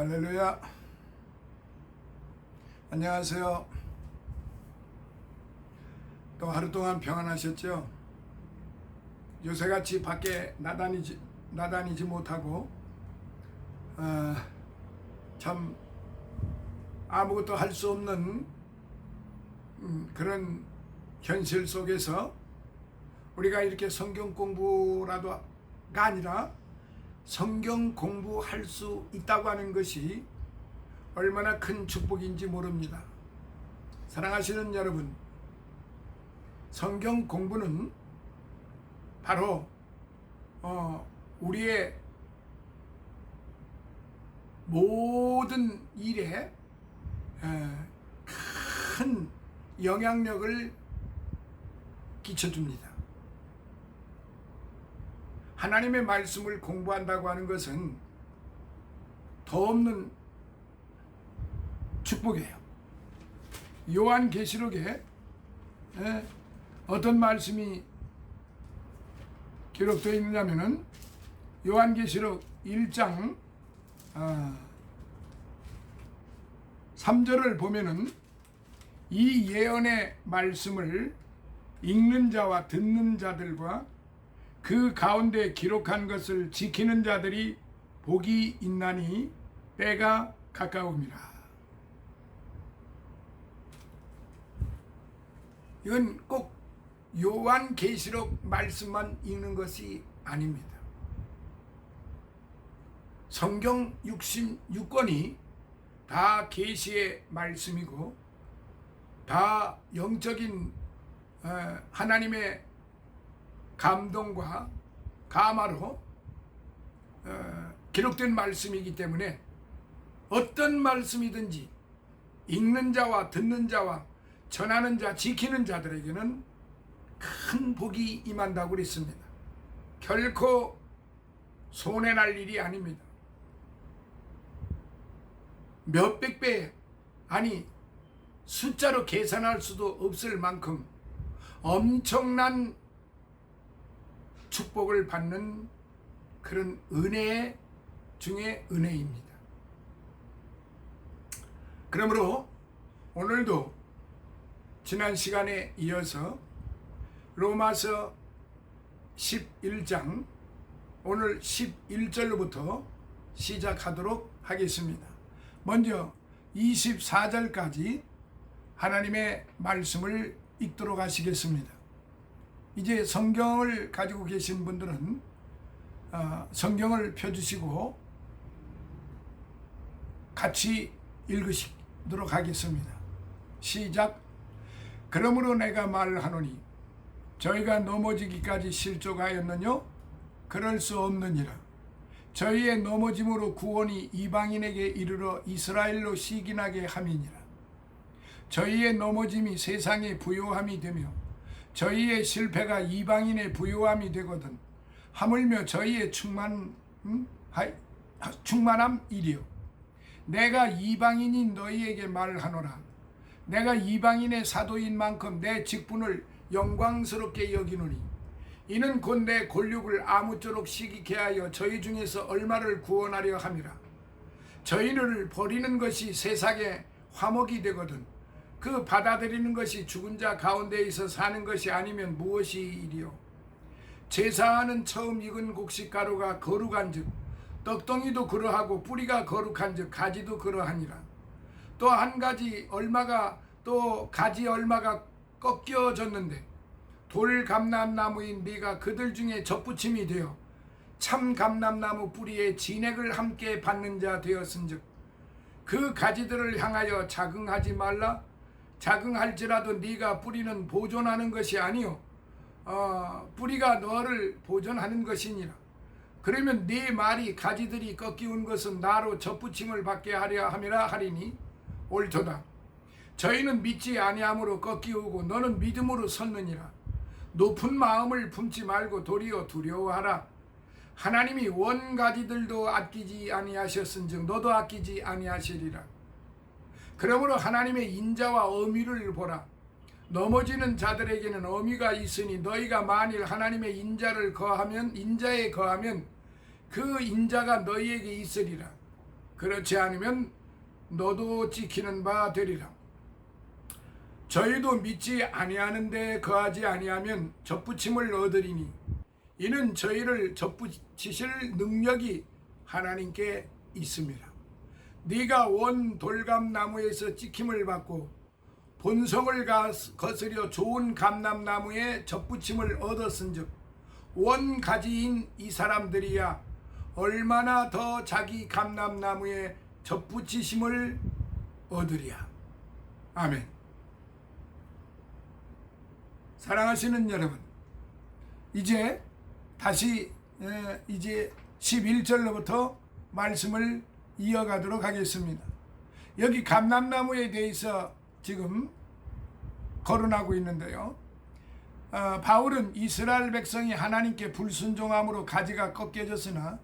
할렐루야. 안녕하세요. 또 하루 동안 평안하셨죠? 요새같이 밖에 나다니지 못하고 참 아무것도 할 수 없는 그런 현실 속에서 우리가 이렇게 성경 공부라도가 아니라 성경 공부할 수 있다고 하는 것이 얼마나 큰 축복인지 모릅니다. 사랑하시는 여러분, 성경 공부는 바로 우리의 모든 일에 큰 영향력을 끼쳐줍니다. 하나님의 말씀을 공부한다고 하는 것은 더 없는 축복이에요. 요한계시록에 어떤 말씀이 기록되어 있느냐면은 요한계시록 1장 3절을 보면은 이 예언의 말씀을 읽는 자와 듣는 자들과 그 가운데 기록한 것을 지키는 자들이 복이 있나니 때가 가까움이라. 이건 꼭 요한계시록 말씀만 읽는 것이 아닙니다. 성경 66권이 다 계시의 말씀이고 다 영적인 하나님의 감동과 감화로 기록된 말씀이기 때문에 어떤 말씀이든지 읽는 자와 듣는 자와 전하는 자, 지키는 자들에게는 큰 복이 임한다고 그랬습니다. 결코 손해날 일이 아닙니다. 몇백 배, 아니 숫자로 계산할 수도 없을 만큼 엄청난 축복을 받는 그런 은혜 중에 은혜입니다. 그러므로 오늘도 지난 시간에 이어서 로마서 11장 오늘 11절로부터 시작하도록 하겠습니다. 먼저 24절까지 하나님의 말씀을 읽도록 하시겠습니다. 이제 성경을 가지고 계신 분들은 성경을 펴주시고 같이 읽으시도록 하겠습니다. 시작. 그러므로 내가 말하노니 저희가 넘어지기까지 실족하였느뇨? 그럴 수 없느니라. 저희의 넘어짐으로 구원이 이방인에게 이르러 이스라엘로 시기나게 함이니라. 저희의 넘어짐이 세상의 부요함이 되며 저희의 실패가 이방인의 부요함이 되거든 하물며 저희의 충만함 이리요. 내가 이방인인 너희에게 말하노라. 내가 이방인의 사도인 만큼 내 직분을 영광스럽게 여기노니 이는 곧 내 권력을 아무쪼록 시기케 하여 저희 중에서 얼마를 구원하려 함이라. 저희를 버리는 것이 세상의 화목이 되거든 그 받아들이는 것이 죽은 자 가운데에서 사는 것이 아니면 무엇이 이리요. 제사하는 처음 익은 곡식 가루가 거룩한 즉 떡덩이도 그러하고 뿌리가 거룩한 즉 가지도 그러하니라. 또 한 가지 얼마가 또 가지 얼마가 꺾여졌는데 돌 감람나무인 네가 그들 중에 접붙임이 되어 참 감람나무 뿌리에 진액을 함께 받는 자 되었은즉 그 가지들을 향하여 자긍하지 말라. 자긍할지라도 네가 뿌리는 보존하는 것이 아니요 뿌리가 너를 보존하는 것이니라. 그러면 네 말이 가지들이 꺾이운 것은 나로 접붙임을 받게 하려 함이라 하리니 옳도다. 저희는 믿지 아니함으로 꺾이우고 너는 믿음으로 섰느니라. 높은 마음을 품지 말고 도리어 두려워하라. 하나님이 원가지들도 아끼지 아니하셨은즉 너도 아끼지 아니하시리라. 그러므로 하나님의 인자와 어미를 보라. 넘어지는 자들에게는 어미가 있으니 너희가 만일 하나님의 인자에 거하면 그 인자가 너희에게 있으리라. 그렇지 않으면 너도 찍히는 바 되리라. 저희도 믿지 아니하는데 거하지 아니하면 접붙임을 얻으리니 이는 저희를 접붙이실 능력이 하나님께 있습니다. 네가 원 돌감나무에서 찍힘을 받고 본성을 거스려 좋은 감람나무에 접붙임을 얻었은즉 원 가지인 이 사람들이야 얼마나 더 자기 감람나무에 접붙이심을 얻으랴. 아멘. 사랑하시는 여러분, 이제 다시 이제 11절로부터 말씀을 이어가도록 하겠습니다. 여기 감람나무에 대해서 지금 거론하고 있는데요. 바울은 이스라엘 백성이 하나님께 불순종함으로 가지가 꺾여졌으나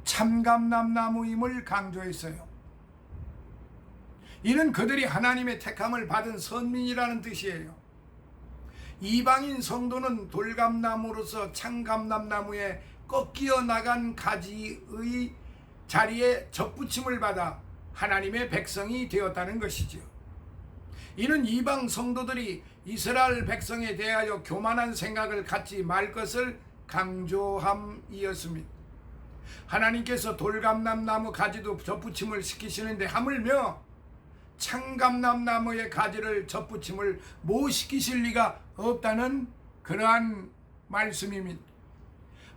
참감람나무임을 강조했어요. 이는 그들이 하나님의 택함을 받은 선민이라는 뜻이에요. 이방인 성도는 돌감나무로서 참감람나무에 꺾여 나간 가지의 자리에 접붙임을 받아 하나님의 백성이 되었다는 것이죠. 이는 이방 성도들이 이스라엘 백성에 대하여 교만한 생각을 갖지 말 것을 강조함이었습니다. 하나님께서 돌감람나무 가지도 접붙임을 시키시는데 하물며 참감람나무의 가지를 접붙임을 못 시키실 리가 없다는 그러한 말씀입니다.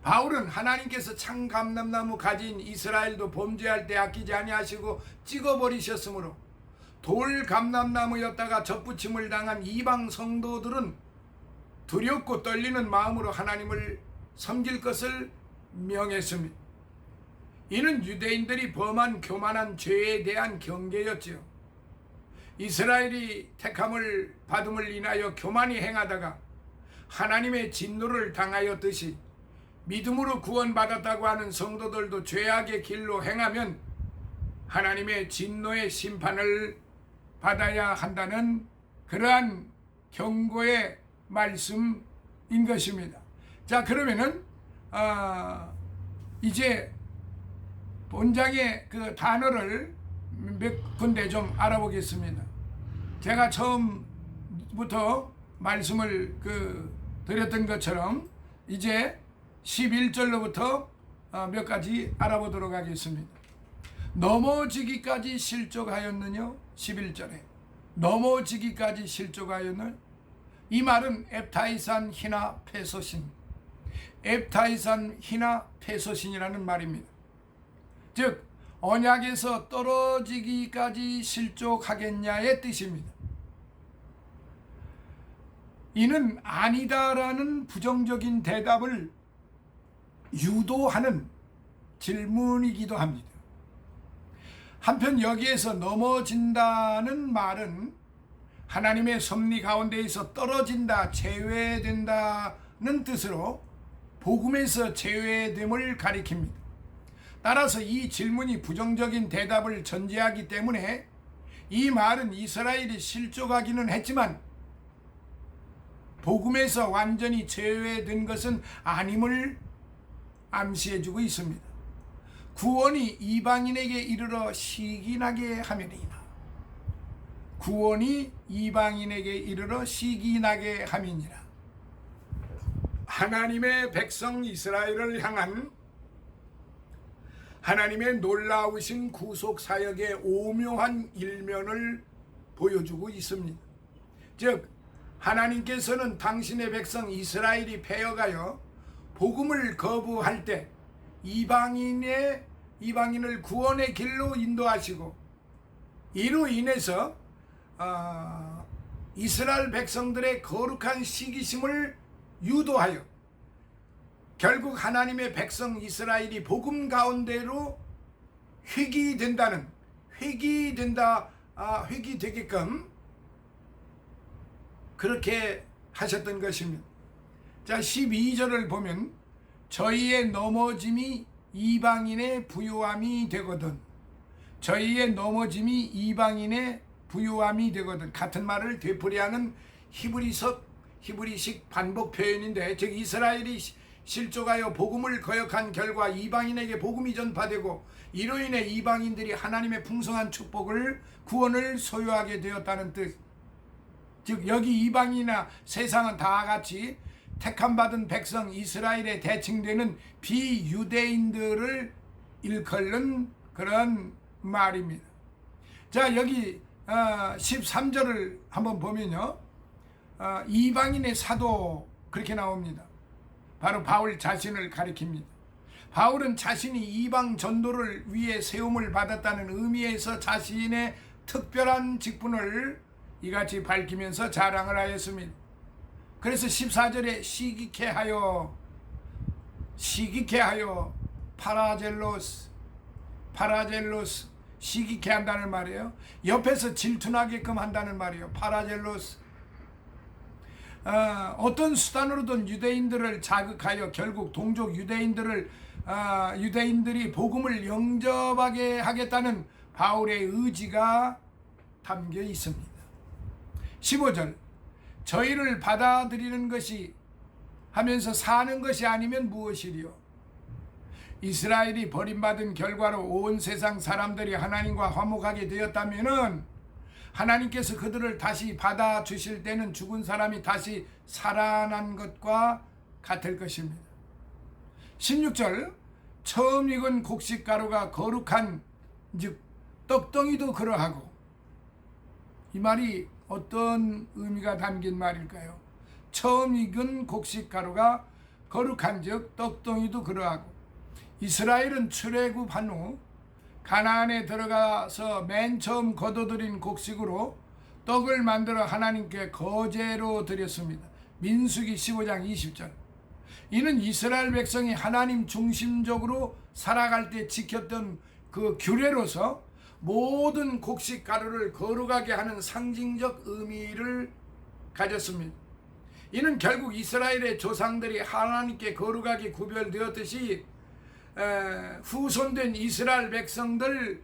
바울은 하나님께서 참감람나무 가지인 이스라엘도 범죄할 때 아끼지 아니하시고 찍어버리셨으므로 돌감람나무였다가 접붙임을 당한 이방 성도들은 두렵고 떨리는 마음으로 하나님을 섬길 것을 명했습니다. 이는 유대인들이 범한 교만한 죄에 대한 경계였지요. 이스라엘이 택함을 받음을 인하여 교만히 행하다가 하나님의 진노를 당하였듯이 믿음으로 구원받았다고 하는 성도들도 죄악의 길로 행하면 하나님의 진노의 심판을 받아야 한다는 그러한 경고의 말씀인 것입니다. 자, 그러면은 이제 본장의 그 단어를 몇 군데 좀 알아보겠습니다. 제가 처음부터 말씀을 드렸던 것처럼 이제 11절로부터 몇 가지 알아보도록 하겠습니다. 넘어지기까지 실족하였느냐? 11절에 넘어지기까지 실족하였느냐? 이 말은 앱타이산 히나 페소신, 앱타이산 히나 페소신이라는 말입니다. 즉 언약에서 떨어지기까지 실족하겠냐의 뜻입니다. 이는 아니다라는 부정적인 대답을 유도하는 질문이기도 합니다. 한편 여기에서 넘어진다는 말은 하나님의 섭리 가운데에서 떨어진다, 제외된다는 뜻으로 복음에서 제외됨을 가리킵니다. 따라서 이 질문이 부정적인 대답을 전제하기 때문에 이 말은 이스라엘이 실족하기는 했지만 복음에서 완전히 제외된 것은 아님을 암시해주고 있습니다. 구원이 이방인에게 이르러 시기나게 하면이나, 구원이 이방인에게 이르러 시기나게 함이니라. 하나님의 백성 이스라엘을 향한 하나님의 놀라우신 구속 사역의 오묘한 일면을 보여주고 있습니다. 즉 하나님께서는 당신의 백성 이스라엘이 패역하여 복음을 거부할 때 이방인을 구원의 길로 인도하시고 이로 인해서 이스라엘 백성들의 거룩한 시기심을 유도하여 결국 하나님의 백성 이스라엘이 복음 가운데로 회귀되게끔 그렇게 하셨던 것입니다. 자, 12절을 보면 저희의 넘어짐이 이방인의 부요함이 되거든, 저희의 넘어짐이 이방인의 부요함이 되거든. 같은 말을 되풀이하는 히브리식 반복 표현인데, 즉 이스라엘이 실족하여 복음을 거역한 결과 이방인에게 복음이 전파되고 이로 인해 이방인들이 하나님의 풍성한 축복을 구원을 소유하게 되었다는 뜻. 즉 여기 이방인이나 세상은 다 같이 택함받은 백성 이스라엘에 대칭되는 비유대인들을 일컬는 그런 말입니다. 자, 여기 13절을 한번 보면요, 이방인의 사도 그렇게 나옵니다. 바로 바울 자신을 가리킵니다. 바울은 자신이 이방 전도를 위해 세움을 받았다는 의미에서 자신의 특별한 직분을 이같이 밝히면서 자랑을 하였습니다. 그래서 14절에 시기케 하여 파라젤로스 시기케 한다는 말이에요. 옆에서 질투나게끔 한다는 말이에요. 파라젤로스. 어떤 수단으로든 유대인들을 자극하여 결국 동족 유대인들이 복음을 영접하게 하겠다는 바울의 의지가 담겨 있습니다. 15절, 저희를 받아들이는 것이 하면서 사는 것이 아니면 무엇이리요? 이스라엘이 버림받은 결과로 온 세상 사람들이 하나님과 화목하게 되었다면은 하나님께서 그들을 다시 받아주실 때는 죽은 사람이 다시 살아난 것과 같을 것입니다. 16절, 처음 익은 곡식가루가 거룩한 즉 떡덩이도 그러하고. 이 말이 어떤 의미가 담긴 말일까요? 처음 익은 곡식가루가 거룩한 즉 떡덩이도 그러하고. 이스라엘은 출애굽한 후 가나안에 들어가서 맨 처음 거둬들인 곡식으로 떡을 만들어 하나님께 거제로 드렸습니다. 민수기 15장 20절. 이는 이스라엘 백성이 하나님 중심적으로 살아갈 때 지켰던 그 규례로서 모든 곡식 가루를 거룩하게 하는 상징적 의미를 가졌습니다. 이는 결국 이스라엘의 조상들이 하나님께 거룩하게 구별되었듯이 후손된 이스라엘 백성들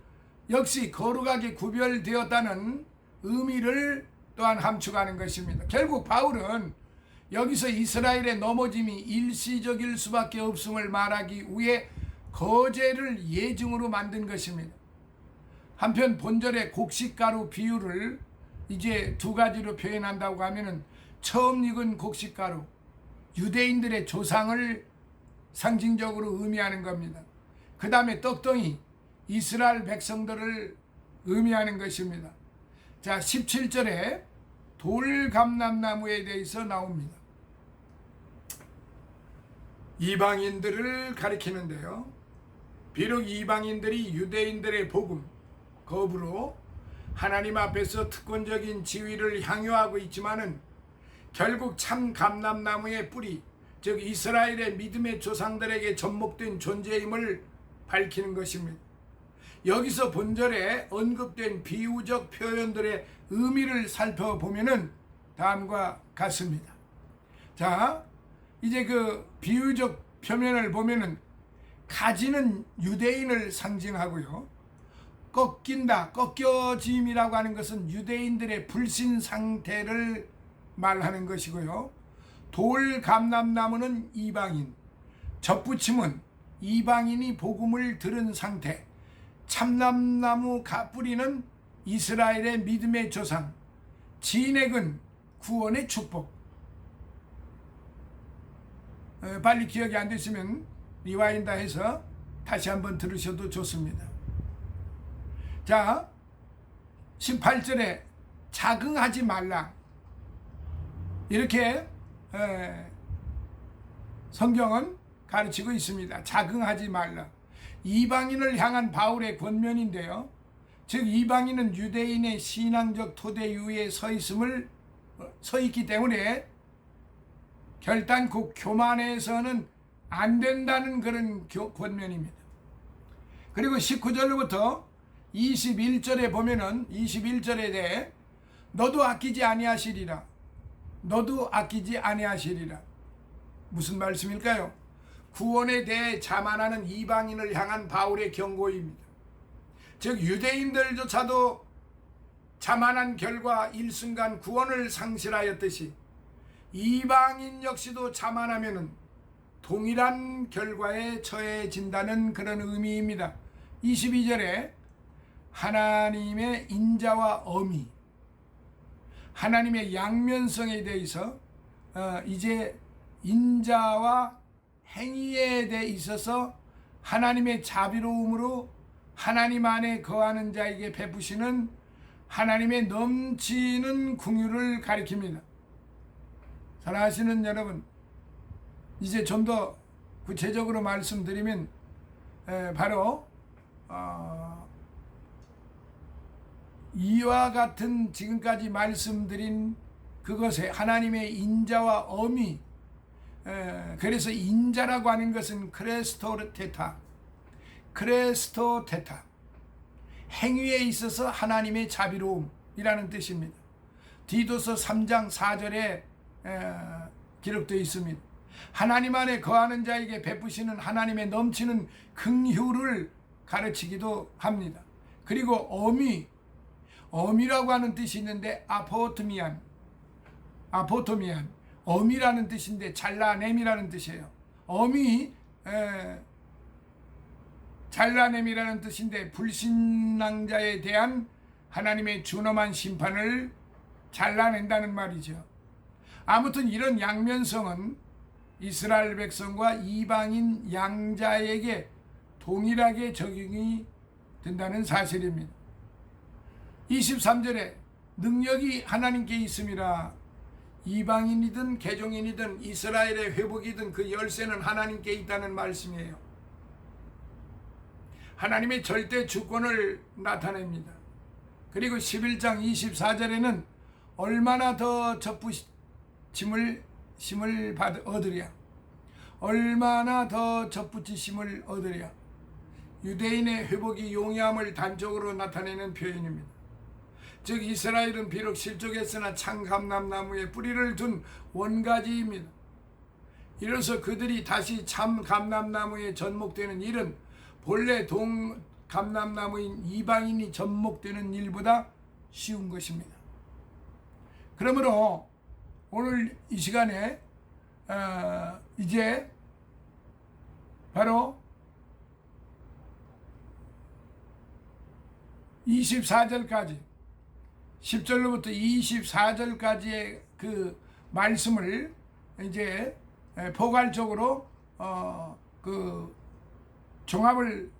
역시 거룩하게 구별되었다는 의미를 또한 함축하는 것입니다. 결국 바울은 여기서 이스라엘의 넘어짐이 일시적일 수밖에 없음을 말하기 위해 거제를 예증으로 만든 것입니다. 한편 본절의 곡식가루 비유를 이제 두 가지로 표현한다고 하면은 처음 익은 곡식가루, 유대인들의 조상을 상징적으로 의미하는 겁니다. 그 다음에 떡덩이, 이스라엘 백성들을 의미하는 것입니다. 자, 17절에 돌감람나무에 대해서 나옵니다. 이방인들을 가리키는데요, 비록 이방인들이 유대인들의 복음, 거부로 하나님 앞에서 특권적인 지위를 향유하고 있지만은 결국 참 감람나무의 뿌리, 즉 이스라엘의 믿음의 조상들에게 접목된 존재임을 밝히는 것입니다. 여기서 본절에 언급된 비유적 표현들의 의미를 살펴보면은 다음과 같습니다. 자, 이제 그 비유적 표면을 보면은 가지는 유대인을 상징하고요, 꺾인다, 꺾여짐이라고 하는 것은 유대인들의 불신 상태를 말하는 것이고요, 돌감람나무는 이방인, 접붙임은 이방인이 복음을 들은 상태, 참람나무 뿌리는 이스라엘의 믿음의 조상, 진액은 구원의 축복. 빨리 기억이 안 되시면 리와인다 해서 다시 한번 들으셔도 좋습니다. 자, 18절에 자긍하지 말라, 이렇게 성경은 가르치고 있습니다. 자긍하지 말라. 이방인을 향한 바울의 권면인데요, 즉 이방인은 유대인의 신앙적 토대 위에 서 있기 때문에 결단코 교만해서는 안 된다는 그런 권면입니다. 그리고 19절로부터 21절에 보면은 21절에 대해 너도 아끼지 아니하시리라, 너도 아끼지 아니하시리라. 무슨 말씀일까요? 구원에 대해 자만하는 이방인을 향한 바울의 경고입니다. 즉 유대인들조차도 자만한 결과 일순간 구원을 상실하였듯이 이방인 역시도 자만하면은 동일한 결과에 처해진다는 그런 의미입니다. 22절에 하나님의 인자와 엄히, 하나님의 양면성에 대해서 이제 인자와 행위에 대해 있어서 하나님의 자비로움으로 하나님 안에 거하는 자에게 베푸시는 하나님의 넘치는 긍휼을 가리킵니다. 사랑하시는 여러분, 이제 좀 더 구체적으로 말씀드리면 바로 이와 같은 지금까지 말씀드린 그것에 하나님의 인자와 엄히, 그래서 인자라고 하는 것은 크레스토테타, 행위에 있어서 하나님의 자비로움이라는 뜻입니다. 디도서 3장 4절에 기록되어 있습니다. 하나님 안에 거하는 자에게 베푸시는 하나님의 넘치는 긍휼을 가르치기도 합니다. 그리고 어미라고 하는 뜻이 있는데 아포토미안, 어미라는 뜻인데 잘라냄이라는 뜻이에요. 어미, 잘라냄이라는 뜻인데 불신앙자에 대한 하나님의 준엄한 심판을 잘라낸다는 말이죠. 아무튼 이런 양면성은 이스라엘 백성과 이방인 양자에게 동일하게 적용이 된다는 사실입니다. 23절에 능력이 하나님께 있음이라. 이방인이든 개종인이든 이스라엘의 회복이든 그 열쇠는 하나님께 있다는 말씀이에요. 하나님의 절대 주권을 나타냅니다. 그리고 11장 24절에는 얼마나 더 접붙임을 얻으랴. 얼마나 더 접붙이심을 얻으랴. 유대인의 회복이 용이함을 단적으로 나타내는 표현입니다. 즉 이스라엘은 비록 실족했으나 참 감람나무에 뿌리를 둔 원가지입니다. 이로써 그들이 다시 참 감람나무에 접목되는 일은 본래 감람나무인 이방인이 접목되는 일보다 쉬운 것입니다. 그러므로 오늘 이 시간에 이제 바로 24절까지 10절로부터 24절까지의 그 말씀을 이제 포괄적으로 그 종합을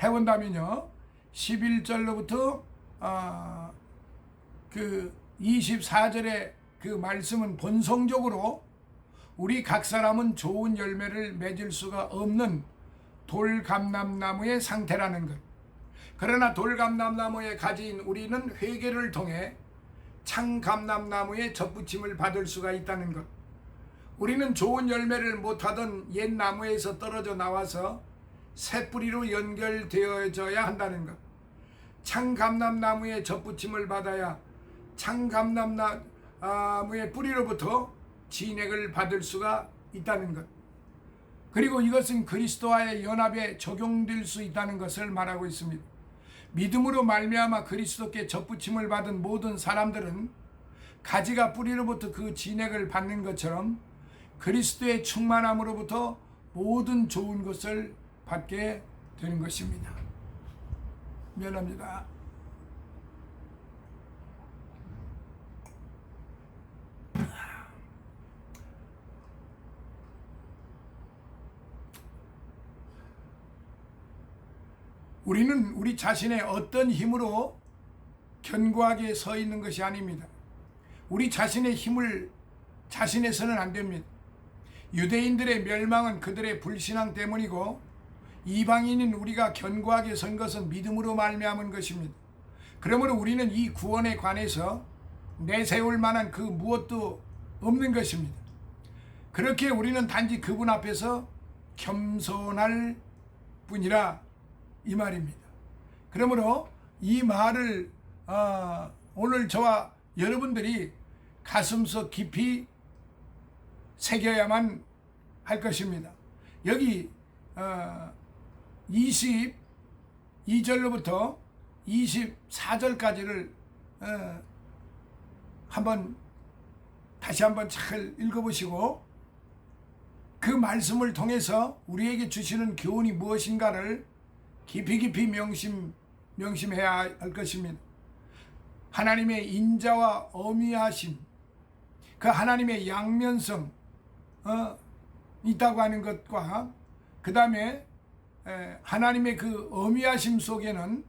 해본다면요, 11절로부터 그 24절의 그 말씀은 본성적으로 우리 각 사람은 좋은 열매를 맺을 수가 없는 돌감람나무의 상태라는 것. 그러나 돌감람나무에 가진 우리는 회개를 통해 창감람나무의 접붙임을 받을 수가 있다는 것. 우리는 좋은 열매를 못하던 옛 나무에서 떨어져 나와서 새 뿌리로 연결되어져야 한다는 것. 창감람나무의 접붙임을 받아야 창감람나무의 뿌리로부터 진액을 받을 수가 있다는 것. 그리고 이것은 그리스도와의 연합에 적용될 수 있다는 것을 말하고 있습니다. 믿음으로 말미암아 그리스도께 접붙임을 받은 모든 사람들은 가지가 뿌리로부터 그 진액을 받는 것처럼 그리스도의 충만함으로부터 모든 좋은 것을 받게 되는 것입니다. 미안합니다. 우리는 우리 자신의 어떤 힘으로 견고하게 서 있는 것이 아닙니다. 우리 자신의 힘을 자신해서는 안 됩니다. 유대인들의 멸망은 그들의 불신앙 때문이고 이방인인 우리가 견고하게 선 것은 믿음으로 말미암은 것입니다. 그러므로 우리는 이 구원에 관해서 내세울 만한 그 무엇도 없는 것입니다. 그렇게 우리는 단지 그분 앞에서 겸손할 뿐이라 이 말입니다. 그러므로 이 말을 오늘 저와 여러분들이 가슴속 깊이 새겨야만 할 것입니다. 여기 22절로부터 24절까지를 다시 한번 잘 읽어보시고 그 말씀을 통해서 우리에게 주시는 교훈이 무엇인가를 깊이 명심해야 할 것입니다. 하나님의 인자와 어미하심, 그 하나님의 양면성 있다고 하는 것과 그 다음에 하나님의 그 어미하심 속에는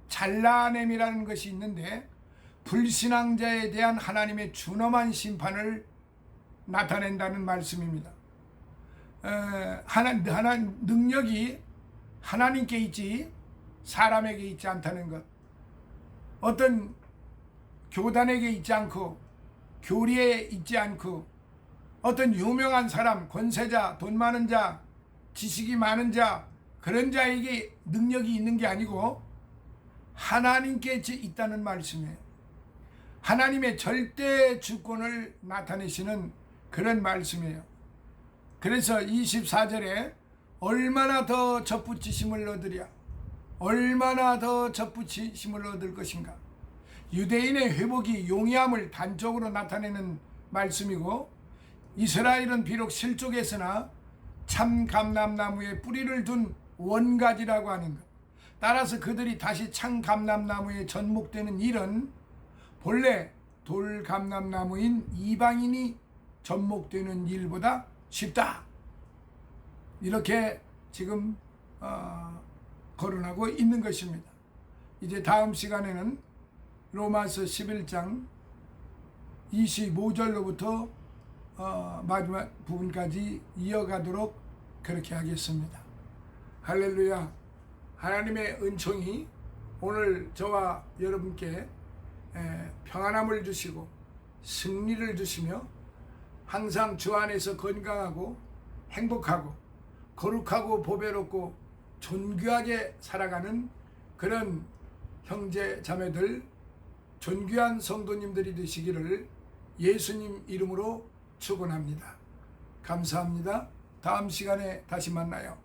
잘라냄이라는 것이 있는데 불신앙자에 대한 하나님의 준엄한 심판을 나타낸다는 말씀입니다. 능력이 하나님께 있지 사람에게 있지 않다는 것, 어떤 교단에게 있지 않고 교리에 있지 않고 어떤 유명한 사람, 권세자, 돈 많은 자, 지식이 많은 자, 그런 자에게 능력이 있는 게 아니고 하나님께 있다는 말씀이에요. 하나님의 절대 주권을 나타내시는 그런 말씀이에요. 그래서 24절에 얼마나 더 접붙이심을 얻으랴, 얼마나 더 접붙이심을 얻을 것인가. 유대인의 회복이 용이함을 단적으로 나타내는 말씀이고, 이스라엘은 비록 실족했으나 참 감람나무에 뿌리를 둔 원가지라고 하는 것, 따라서 그들이 다시 참 감람나무에 접목되는 일은 본래 돌감람나무인 이방인이 접목되는 일보다 쉽다, 이렇게 지금 거론하고 있는 것입니다. 이제 다음 시간에는 로마서 11장 25절로부터 마지막 부분까지 이어가도록 그렇게 하겠습니다. 할렐루야. 하나님의 은총이 오늘 저와 여러분께 평안함을 주시고 승리를 주시며 항상 주 안에서 건강하고 행복하고 거룩하고 보배롭고 존귀하게 살아가는 그런 형제 자매들, 존귀한 성도님들이 되시기를 예수님 이름으로 축원합니다. 감사합니다. 다음 시간에 다시 만나요.